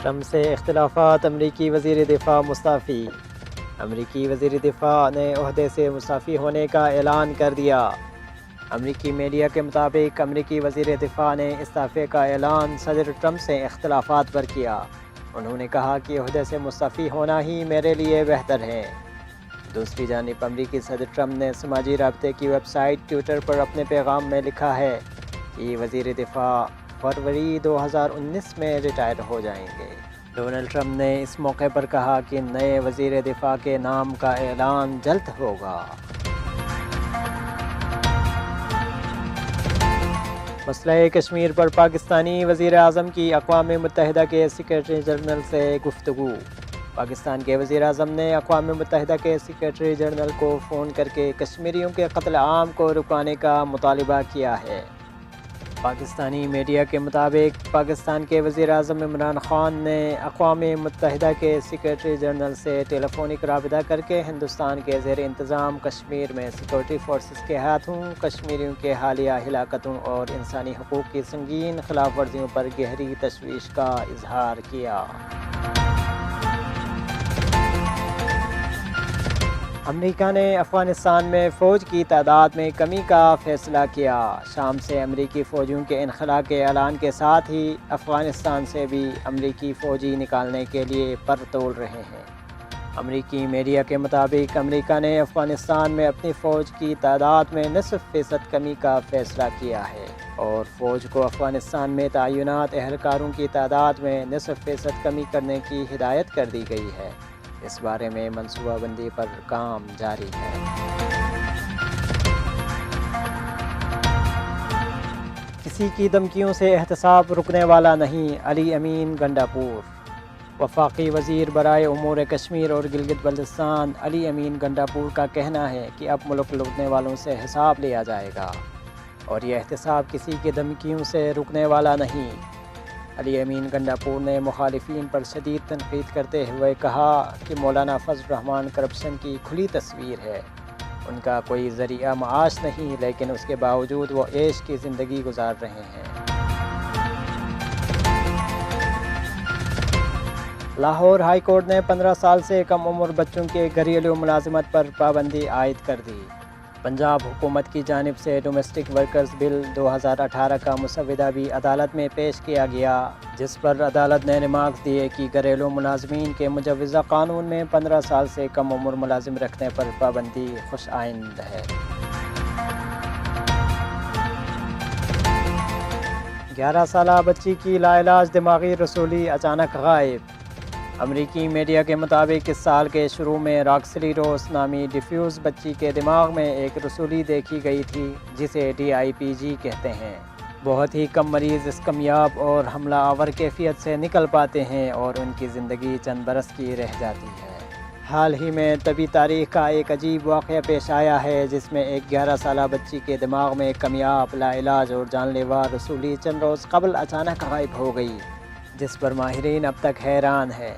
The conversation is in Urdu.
ٹرمپ سے اختلافات، امریکی وزیر دفاع مستعفی۔ امریکی وزیر دفاع نے عہدے سے مستعفی ہونے کا اعلان کر دیا۔ امریکی میڈیا کے مطابق امریکی وزیر دفاع نے استعفے کا اعلان صدر ٹرمپ سے اختلافات پر کیا۔ انہوں نے کہا کہ عہدے سے مستعفی ہونا ہی میرے لیے بہتر ہے۔ دوسری جانب امریکی صدر ٹرمپ نے سماجی رابطے کی ویب سائٹ ٹویٹر پر اپنے پیغام میں لکھا ہے کہ وزیر دفاع فروری 2019 میں ریٹائر ہو جائیں گے۔ ڈونلڈ ٹرمپ نے اس موقع پر کہا کہ نئے وزیر دفاع کے نام کا اعلان جلد ہوگا۔ مسئلہ کشمیر پر پاکستانی وزیر اعظم کی اقوام متحدہ کے سیکریٹری جنرل سے گفتگو۔ پاکستان کے وزیر اعظم نے اقوام متحدہ کے سیکریٹری جنرل کو فون کر کے کشمیریوں کے قتل عام کو رکانے کا مطالبہ کیا ہے۔ پاکستانی میڈیا کے مطابق پاکستان کے وزیر اعظم عمران خان نے اقوام متحدہ کے سیکریٹری جنرل سے ٹیلی فونک رابطہ کر کے ہندوستان کے زیر انتظام کشمیر میں سیکورٹی فورسز کے ہاتھوں کشمیریوں کے حالیہ ہلاکتوں اور انسانی حقوق کی سنگین خلاف ورزیوں پر گہری تشویش کا اظہار کیا۔ امریکہ نے افغانستان میں فوج کی تعداد میں کمی کا فیصلہ کیا۔ شام سے امریکی فوجیوں کے انخلاء کے اعلان کے ساتھ ہی افغانستان سے بھی امریکی فوجی نکالنے کے لیے پر تول رہے ہیں۔ امریکی میڈیا کے مطابق امریکہ نے افغانستان میں اپنی فوج کی تعداد میں نصف فیصد کمی کا فیصلہ کیا ہے اور فوج کو افغانستان میں تعینات اہلکاروں کی تعداد میں نصف فیصد کمی کرنے کی ہدایت کر دی گئی ہے۔ اس بارے میں منصوبہ بندی پر کام جاری ہے۔ کسی کی دھمکیوں سے احتساب رکنے والا نہیں، علی امین گنڈاپور۔ وفاقی وزیر برائے امور کشمیر اور گلگت بلتستان علی امین گنڈاپور کا کہنا ہے کہ اب ملک لوٹنے والوں سے حساب لیا جائے گا اور یہ احتساب کسی کی دھمکیوں سے رکنے والا نہیں۔ علی امین گنڈاپور نے مخالفین پر شدید تنقید کرتے ہوئے کہا کہ مولانا فضل الرحمان کرپشن کی کھلی تصویر ہے۔ ان کا کوئی ذریعہ معاش نہیں، لیکن اس کے باوجود وہ عیش کی زندگی گزار رہے ہیں۔ لاہور ہائی کورٹ نے 15 سال سے کم عمر بچوں کے گھریلو ملازمت پر پابندی عائد کر دی۔ پنجاب حکومت کی جانب سے ڈومیسٹک ورکرز بل 2018 کا مسودہ بھی عدالت میں پیش کیا گیا، جس پر عدالت نے ریمارکس دیے کہ گھریلو ملازمین کے مجوزہ قانون میں 15 سال سے کم عمر ملازم رکھنے پر پابندی خوش آئند ہے۔ 11 سالہ بچی کی لاعلاج دماغی رسولی اچانک غائب۔ امریکی میڈیا کے مطابق اس سال کے شروع میں راکسلی روس نامی ڈیفیوز بچی کے دماغ میں ایک رسولی دیکھی گئی تھی جسے DIPG کہتے ہیں۔ بہت ہی کم مریض اس کمیاب اور حملہ آور کیفیت سے نکل پاتے ہیں اور ان کی زندگی چند برس کی رہ جاتی ہے۔ حال ہی میں طبی تاریخ کا ایک عجیب واقعہ پیش آیا ہے جس میں ایک 11 سالہ بچی کے دماغ میں کمیاب، لاعلاج اور جان لیوا رسولی چند روز قبل اچانک غائب ہو گئی، جس پر ماہرین اب تک حیران ہیں۔